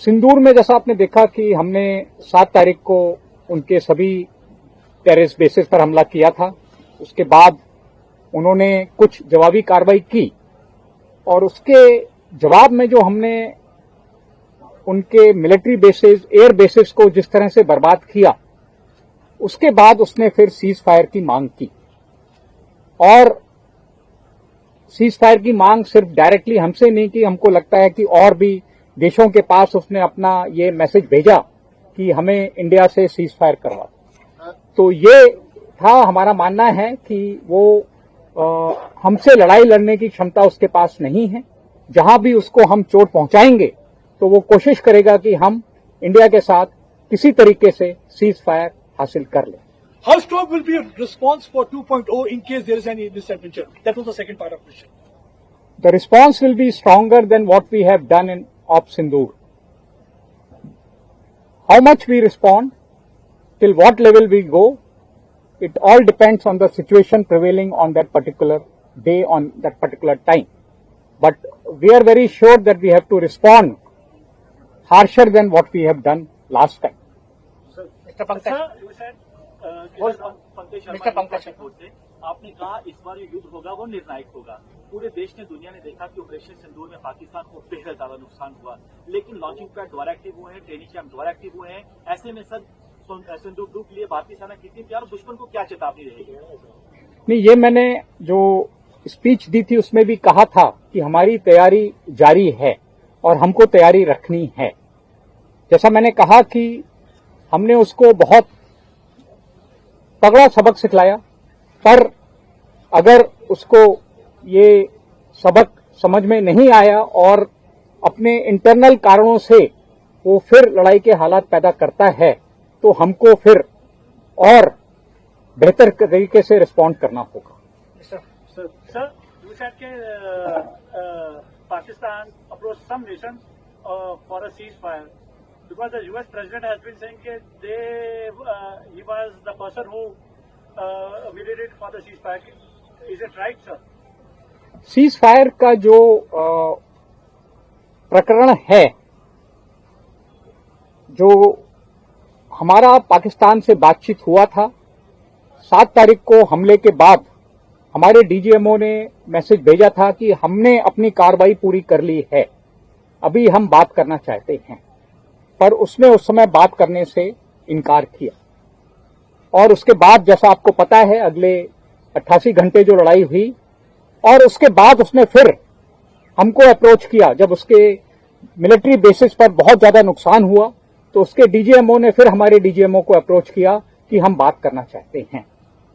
सिंदूर में जैसा आपने देखा कि हमने 7 तारीख को उनके सभी टेररिस्ट बेसिस पर हमला किया था। उसके बाद उन्होंने कुछ जवाबी कार्रवाई की और उसके जवाब में जो हमने उनके मिलिट्री बेसिस, एयर बेसिस को जिस तरह से बर्बाद किया, उसके बाद उसने फिर सीज फायर की मांग की। और सीज फायर की मांग सिर्फ डायरेक्टली हमसे नहीं की, हमको लगता है कि और भी देशों के पास उसने अपना ये मैसेज भेजा कि हमें इंडिया से सीज फायर करवा। तो ये था, हमारा मानना है कि वो हमसे लड़ाई लड़ने की क्षमता उसके पास नहीं है। जहां भी उसको हम चोट पहुंचाएंगे तो वो कोशिश करेगा कि हम इंडिया के साथ किसी तरीके से सीज फायर हासिल कर लें। How strong will be a response for 2.0 in case there is any misadventure? That was the second part of the question. The response will be stronger than what we have done in Op Sindoor. How much we respond, till what level we go, it all depends on the situation prevailing on that particular day, on that particular time. But we are very sure that we have to respond harsher than what we have done last time. Mr. Pankaj, you said, Mr. Pankaj, आपने कहा इस बार ये युद्ध होगा वो निर्णायक होगा। पूरे देश ने, दुनिया ने देखा कि ऑपरेशन सिंदूर में पाकिस्तान को बेहद ज्यादा नुकसान हुआ, लेकिन लॉन्चिंग पैड द्वारा एक्टिव हुए हैं, ट्रेनिंग कैंप द्वारा एक्टिव हुए हैं। ऐसे में सर सिंदूर ग्रुप के लिए भारतीय सेना कितनी तैयार, दुश्मन को क्या चेतावनी रहेगी? नहीं, ये मैंने जो स्पीच दी थी उसमें भी कहा था कि हमारी तैयारी जारी है और हमको तैयारी रखनी है। जैसा मैंने कहा कि हमने उसको बहुत तगड़ा सबक सिखलाया, पर अगर उसको ये सबक समझ में नहीं आया और अपने इंटरनल कारणों से वो फिर लड़ाई के हालात पैदा करता है, तो हमको फिर और बेहतर तरीके से रिस्पॉन्ड करना होगा। Sir, you said Pakistan approached some nations for a ceasefire because the US president has been saying that he was the person who mediated for the ceasefire. Is it right, sir? Cease fire का जो प्रकरण है, जो हमारा पाकिस्तान से बातचीत हुआ था 7 तारीख को हमले के बाद, हमारे डीजीएमओ ने मैसेज भेजा था कि हमने अपनी कार्रवाई पूरी कर ली है, अभी हम बात करना चाहते हैं, पर उसने उस समय बात करने से इनकार किया। और उसके बाद जैसा आपको पता है, अगले 88 घंटे जो लड़ाई हुई और उसके बाद उसने फिर हमको अप्रोच किया। जब उसके मिलिट्री बेसिस पर बहुत ज्यादा नुकसान हुआ तो उसके डीजीएमओ ने फिर हमारे डीजीएमओ को अप्रोच किया कि हम बात करना चाहते हैं,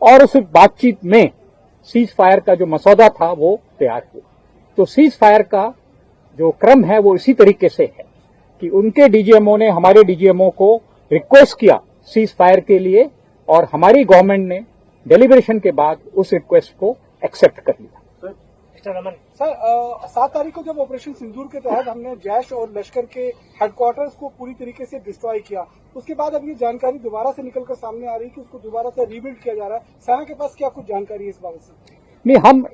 और उस बातचीत में सीज फायर का जो मसौदा था वो तैयार हुआ। तो सीज फायर का जो क्रम है वो इसी तरीके से है कि उनके डीजीएमओ ने हमारे डीजीएमओ को रिक्वेस्ट किया सीज फायर के लिए, और हमारी गवर्नमेंट ने डेलिब्रेशन के बाद उस रिक्वेस्ट को एक्सेप्ट कर लिया। सर, 7 तारीख को जब ऑपरेशन सिंदूर के तहत हमने जैश और लश्कर के हेडक्वार्टर्स को पूरी तरीके से डिस्ट्रॉय किया, उसके बाद अब ये जानकारी दोबारा से निकलकर सामने आ रही है कि उसको दोबारा से रीबिल्ड किया जा रहा है। सेना के पास क्या कुछ जानकारी है इस बाबत से? नहीं, हम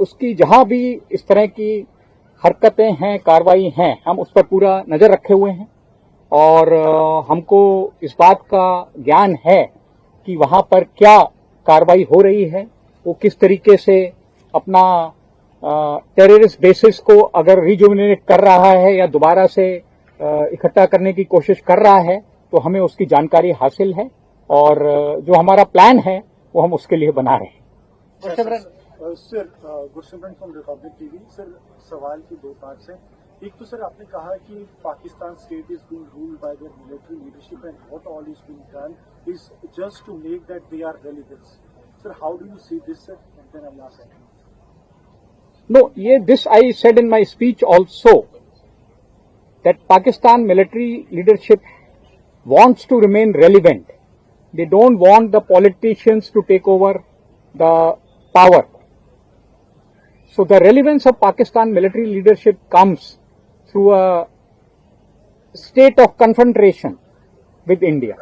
उसकी जहां भी इस तरह की हरकतें हैं, कार्रवाई हैं, हम उस पर पूरा नजर रखे हुए हैं और हमको इस बात का ज्ञान है कि वहां पर क्या कार्रवाई हो रही है, वो किस तरीके से अपना टेररिस्ट बेसिस को अगर रिजुविनेट कर रहा है या दोबारा से इकट्ठा करने की कोशिश कर रहा है, तो हमें उसकी जानकारी हासिल है और जो हमारा प्लान है वो हम उसके लिए बना रहे हैं। Sir, Gursimran from Republic TV. Sir, सवाल की 2 पार्ट्स हैं। एक तो सर आपने कहा कि Pakistan state is being ruled by their military leadership and what all is being done is just to make that they are relevant. Sir, how do you see this, sir? And then I ask. No, this I said in my speech also, that Pakistan military leadership wants to remain relevant. They don't want the politicians to take over the power. So the relevance of Pakistan military leadership comes through a state of confrontation with India.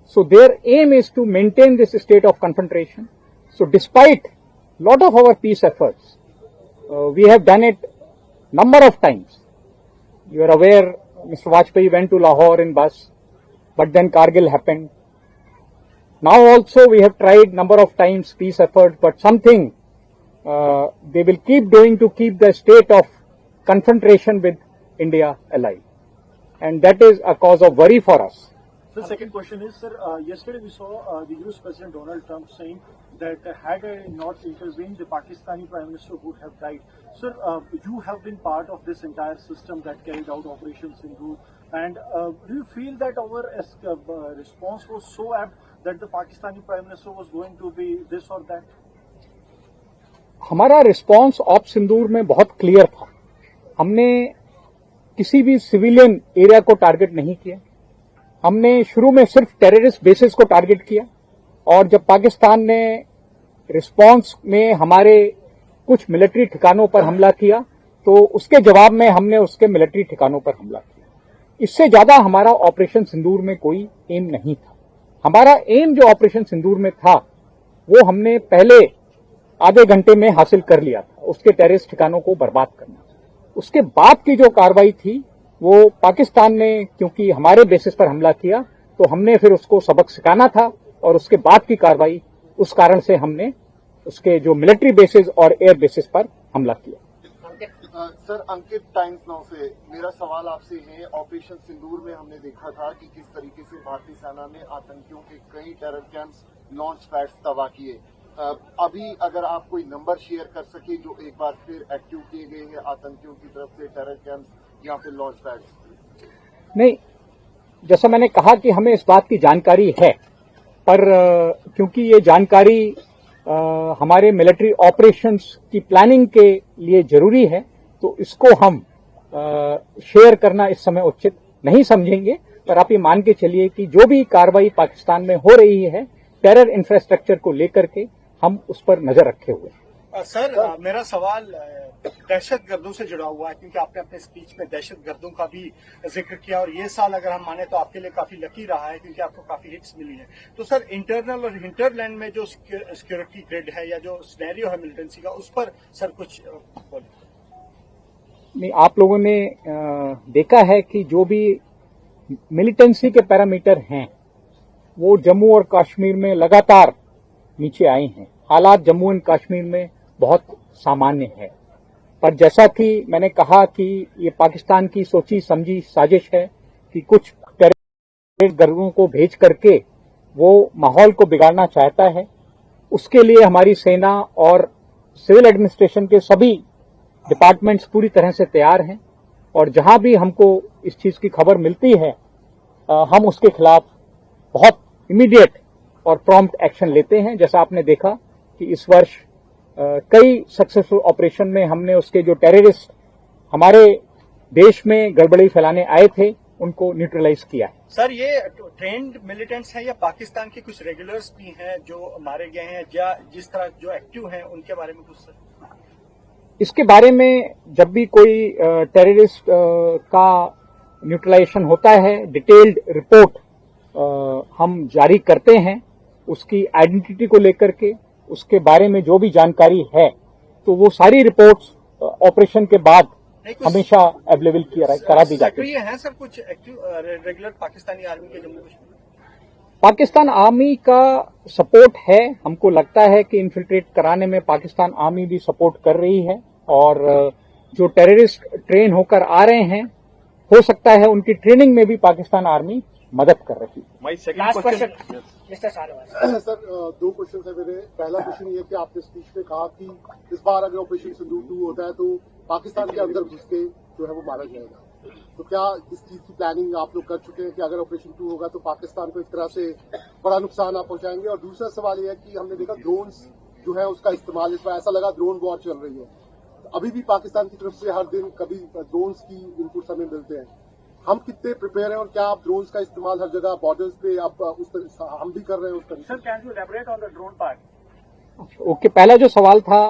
So their aim is to maintain this state of confrontation. So despite lot of our peace efforts, we have done it number of times. You are aware Mr. Vajpayee went to Lahore in bus, but then Kargil happened. Now also we have tried number of times peace efforts, but something they will keep doing to keep the state of confrontation with India alive. And that is a cause of worry for us. The second question is, sir, yesterday we saw the US President Donald Trump saying that had I not intervened, the Pakistani Prime Minister would have died. Sir, you have been part of this entire system that carried out Operation Sindoor, and do you feel that our response was so apt that the Pakistani Prime Minister was going to be this or that? हमारा response op सिंदूर में बहुत clear था. हमने किसी भी civilian area को target नहीं किया. हमने शुरू में सिर्फ टेररिस्ट बेसिस को टारगेट किया, और जब पाकिस्तान ने रिस्पांस में हमारे कुछ मिलिट्री ठिकानों पर हमला किया तो उसके जवाब में हमने उसके मिलिट्री ठिकानों पर हमला किया. इससे ज्यादा हमारा ऑपरेशन सिंदूर में कोई एम नहीं था. हमारा एम जो ऑपरेशन सिंदूर में था वो हमने पहले आधे घंटे में हासिल कर लिया था, उसके टेररिस्ट ठिकानों को बर्बाद करना. उसके बाद की जो कार्रवाई थी वो पाकिस्तान ने क्योंकि हमारे बेसिस पर हमला किया तो हमने फिर उसको सबक सिखाना था, और उसके बाद की कार्रवाई उस कारण से हमने उसके जो मिलिट्री बेसिस और एयर बेसिस पर हमला किया. सर, अंकित टाइम्स नाउ से मेरा सवाल आपसे है, ऑपरेशन सिंदूर में हमने देखा था कि किस तरीके से भारतीय सेना ने आतंकियों के कई टेरर कैंप्स, लॉन्च पैड्स तबाह किए. अभी अगर आप कोई नंबर शेयर कर सके जो एक बार फिर एक्टिव किए गए हैं आतंकियों की तरफ से टेरर कैंप्स या फिर लॉन्च पैड्स. नहीं, जैसा मैंने कहा कि हमें इस बात की जानकारी है, पर क्योंकि ये जानकारी हमारे मिलिट्री ऑपरेशंस की प्लानिंग के लिए जरूरी है तो इसको हम शेयर करना इस समय उचित नहीं समझेंगे. पर आप ये मान के चलिए कि जो भी कार्रवाई पाकिस्तान में हो रही है टेरर इंफ्रास्ट्रक्चर को लेकर के हम उस पर नजर रखे हुए हैं. सर, मेरा सवाल दहशतगर्दों से जुड़ा हुआ है, क्योंकि आपने अपने स्पीच में दहशतगर्दों का भी जिक्र किया, और ये साल अगर हम माने तो आपके लिए काफी लकी रहा है क्योंकि आपको काफी हिट्स मिली है. तो सर, इंटरनल और हिंटरलैंड में जो सिक्योरिटी ग्रिड है या जो सिनेरियो है मिलिटेंसी का, उस पर सर कुछ नहीं. आप लोगों ने देखा है कि जो भी मिलिटेंसी के पैरामीटर हैं वो जम्मू और कश्मीर में लगातार नीचे आए हैं. हालात जम्मू एंड कश्मीर में बहुत सामान्य है, पर जैसा कि मैंने कहा कि ये पाकिस्तान की सोची समझी साजिश है कि कुछ टेररिस्ट गर्दों को भेज करके वो माहौल को बिगाड़ना चाहता है. उसके लिए हमारी सेना और सिविल एडमिनिस्ट्रेशन के सभी डिपार्टमेंट्स पूरी तरह से तैयार हैं, और जहां भी हमको इस चीज की खबर मिलती है हम उसके खिलाफ बहुत इमीडिएट और प्रॉम्प्ट एक्शन लेते हैं. जैसा आपने देखा कि इस वर्ष कई सक्सेसफुल ऑपरेशन में हमने उसके जो टेररिस्ट हमारे देश में गड़बड़ी फैलाने आए थे उनको न्यूट्रलाइज किया है. सर, ये ट्रेंड मिलिटेंट्स हैं या पाकिस्तान के कुछ रेगुलर्स भी हैं जो मारे गए हैं, या जिस तरह जो एक्टिव हैं उनके बारे में कुछ सर? इसके बारे में जब भी कोई टेररिस्ट का न्यूट्रलाइजेशन होता है डिटेल्ड रिपोर्ट हम जारी करते हैं. उसकी आइडेंटिटी को लेकर के उसके बारे में जो भी जानकारी है तो वो सारी रिपोर्ट्स ऑपरेशन के बाद हमेशा अवेलेबल करा दी जाती है. हैं सर कुछ एक्टिव रेगुलर पाकिस्तानी आर्मी के जम्मू कश्मीर? पाकिस्तान आर्मी का सपोर्ट है. हमको लगता है कि इन्फिल्ट्रेट कराने में पाकिस्तान आर्मी भी सपोर्ट कर रही है, और जो टेररिस्ट ट्रेन होकर आ रहे हैं हो सकता है उनकी ट्रेनिंग में भी पाकिस्तान आर्मी मदद कर रही है. सर, दो क्वेश्चन है मेरे. पहला क्वेश्चन ये कि आपने स्पीच में कहा कि इस बार अगर ऑपरेशन सिंदूर 2 होता है तो पाकिस्तान के अंदर घुस के जो है वो मारा जाएगा. तो क्या इस चीज की प्लानिंग आप लोग कर चुके हैं कि अगर ऑपरेशन 2 होगा तो पाकिस्तान को एक तरह से बड़ा नुकसान आप पहुंचाएंगे? और दूसरा सवाल यह है कि हमने देखा ड्रोन्स जो है उसका इस्तेमाल, इस बार ऐसा लगा ड्रोन वॉर चल रही है. अभी भी पाकिस्तान की तरफ से हर दिन कभी ड्रोन्स की इनपुट्स हमें मिलते हैं. हम कितने प्रिपेयर हैं, और क्या आप ड्रोन्स का इस्तेमाल हर जगह बॉर्डर्स पे आप हम भी कर रहे हैं उस तरह? Sir, can you elaborate on the drone part? Okay, पहला जो सवाल था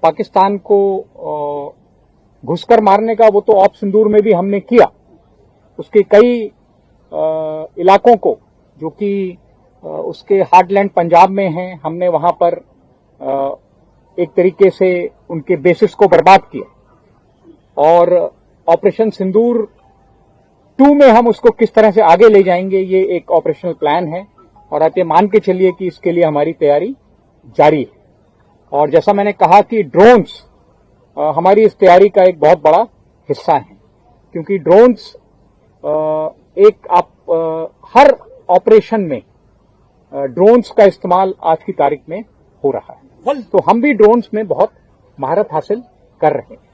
पाकिस्तान को घुसकर मारने का, वो तो ऑप सिंदूर में भी हमने किया. उसके कई इलाकों को जो कि उसके हार्टलैंड पंजाब में हैं, हमने वहां पर एक तरीके से उनके बेसिस को बर्बाद किया. और ऑपरेशन सिंदूर 2 में हम उसको किस तरह से आगे ले जाएंगे, ये एक ऑपरेशनल प्लान है और आप ये मान के चलिए कि इसके लिए हमारी तैयारी जारी है। और जैसा मैंने कहा कि ड्रोन्स हमारी इस तैयारी का एक बहुत बड़ा हिस्सा है, क्योंकि ड्रोन्स हर ऑपरेशन में ड्रोन्स का इस्तेमाल आज की तारीख में हो रहा है, तो हम भी ड्रोन्स में बहुत महारत हासिल कर रहे हैं।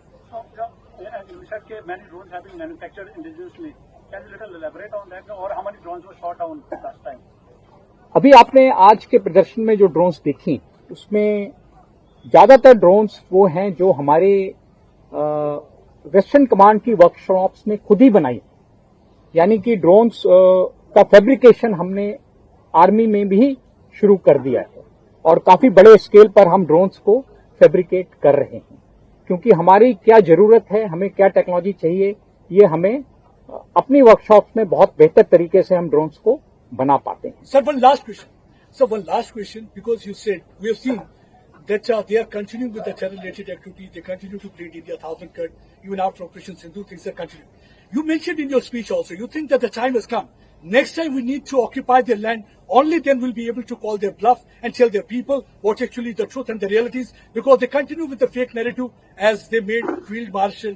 You said that many drones have been manufactured indigenously. Can you little elaborate on that, or how many drones were shot down last time? अभी आपने आज के प्रदर्शन में जो ड्रोन्स देखी, उसमें ज्यादातर ड्रोन्स वो हैं जो हमारे वेस्टर्न कमांड की वर्कशॉप्स में खुद ही बनाई, यानी कि ड्रोन्स का फैब्रिकेशन हमने आर्मी में भी शुरू कर दिया है और काफी बड़े स्केल पर हम ड्रोन्स को फैब्रिकेट कर रहे हैं, क्योंकि हमारी क्या जरूरत है, हमें क्या टेक्नोलॉजी चाहिए, ये हमें अपनी वर्कशॉप्स में बहुत बेहतर तरीके से हम ड्रोन्स को बना पाते हैं। Sir, one last question, because you said we have seen that they are continuing with the terror-related activity. They continue to bleed India, 1,000 cut, even after Operation Sindhu, things are continuing. You mentioned in your speech also, you think that the time has come. Next time we need to occupy their land, only then we'll be able to call their bluff and tell their people what's actually the truth and the realities, because they continue with the fake narrative as they made a field marshal.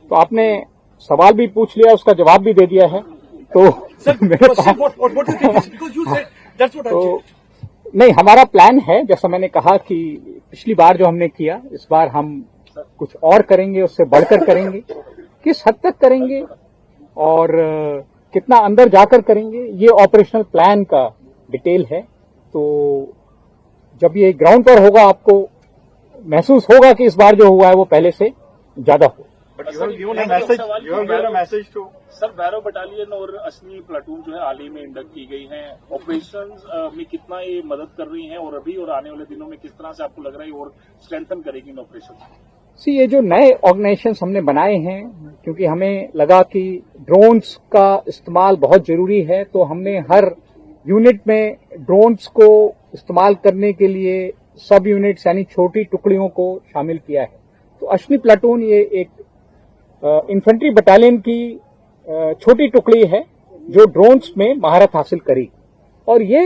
तो आपने सवाल भी पूछ लिया, उसका जवाब भी दे दिया है, तो Sir, what do you think? Because you said that's what I said. नहीं, हमारा प्लान है, जैसा मैंने कहा कि पिछली बार जो हमने किया, इस बार हम कुछ और करेंगे, उससे बढ़कर करेंगे। किस हद तक करेंगे और कितना अंदर जाकर करेंगे, ये ऑपरेशनल प्लान का डिटेल है। तो जब ये ग्राउंड पर होगा, आपको महसूस होगा कि इस बार जो हुआ है वो पहले से ज्यादा हो। सर, भैरव बटालियन और असली प्लाटून जो है हाल ही में इंडक्ट की गई हैं, ऑपरेशंस में कितना ये मदद कर रही हैं और अभी और आने वाले दिनों में किस तरह से आपको लग रहा है और स्ट्रेंथन करेगी इन ऑपरेशन? ये जो नए ऑर्गेनाइजेशंस हमने बनाए हैं, क्योंकि हमें लगा कि ड्रोन्स का इस्तेमाल बहुत जरूरी है, तो हमने हर यूनिट में ड्रोन्स को इस्तेमाल करने के लिए सब यूनिट्स यानी छोटी टुकड़ियों को शामिल किया है। तो अश्विनी प्लाटून ये एक इन्फेंट्री बटालियन की छोटी टुकड़ी है जो ड्रोन्स में महारत हासिल करी, और ये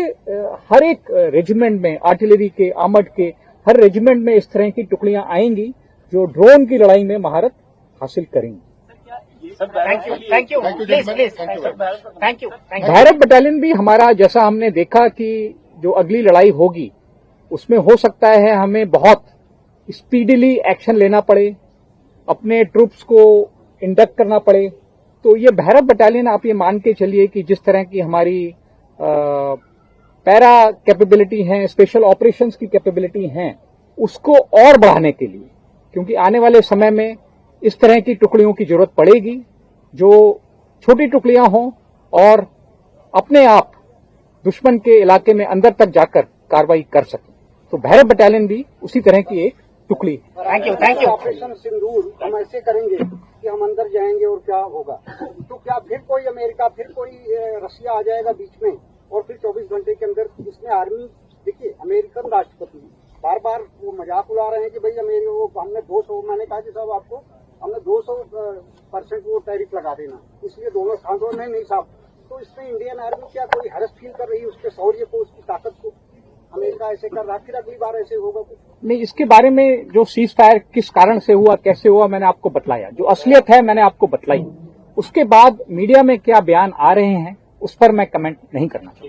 हर एक रेजिमेंट में, आर्टिलरी के, आर्मर्ड के हर रेजिमेंट में इस तरह की टुकड़ियां आएंगी जो ड्रोन की लड़ाई में महारत हासिल करेंगी। भैरव बटालियन भी हमारा, जैसा हमने देखा कि जो अगली लड़ाई होगी उसमें हो सकता है हमें बहुत स्पीडीली एक्शन लेना पड़े, अपने ट्रूप्स को इंडक्ट करना पड़े, तो ये भैरव बटालियन आप ये मान के चलिए कि जिस तरह की हमारी पैरा कैपेबिलिटी है, स्पेशल ऑपरेशंस की कैपेबिलिटी हैं, उसको और बढ़ाने के लिए, क्योंकि आने वाले समय में इस तरह की टुकड़ियों की जरूरत पड़ेगी जो छोटी टुकड़ियां हों और अपने आप दुश्मन के इलाके में अंदर तक जाकर कार्रवाई कर सकें। तो भैरव बटालियन भी उसी तरह की एक टुकड़ी। Thank you. ऑपरेशन सिंदूर हम ऐसे करेंगे कि हम अंदर जाएंगे और क्या होगा, तो क्या फिर कोई अमेरिका, फिर कोई रशिया आ जाएगा बीच में, और फिर 24 घंटे के अंदर इसमें आर्मी, देखिए अमेरिकन राष्ट्रपति बार बार वो मजाक उड़ा रहे हैं कि भाई अमेरिका वो हमने 200, मैंने कहा कि साहब आपको हमने 200% वो टैरिफ लगा देना, इसलिए दोनों सांसों ने नहीं साहब। तो इसमें इंडियन आर्मी क्या कोई हरस फील कर रही है उसके शौर्य को, उसकी ताकत को? अमेरिका ऐसे कर रहा, फिर अगली बार ऐसे होगा कुछ नहीं। इसके बारे में जो सीज फायर किस कारण से हुआ, कैसे हुआ, मैंने आपको बतलाया, जो असलियत है मैंने आपको बतलाई। उसके बाद मीडिया में क्या बयान आ रहे हैं उस पर मैं कमेंट नहीं करना चाहता।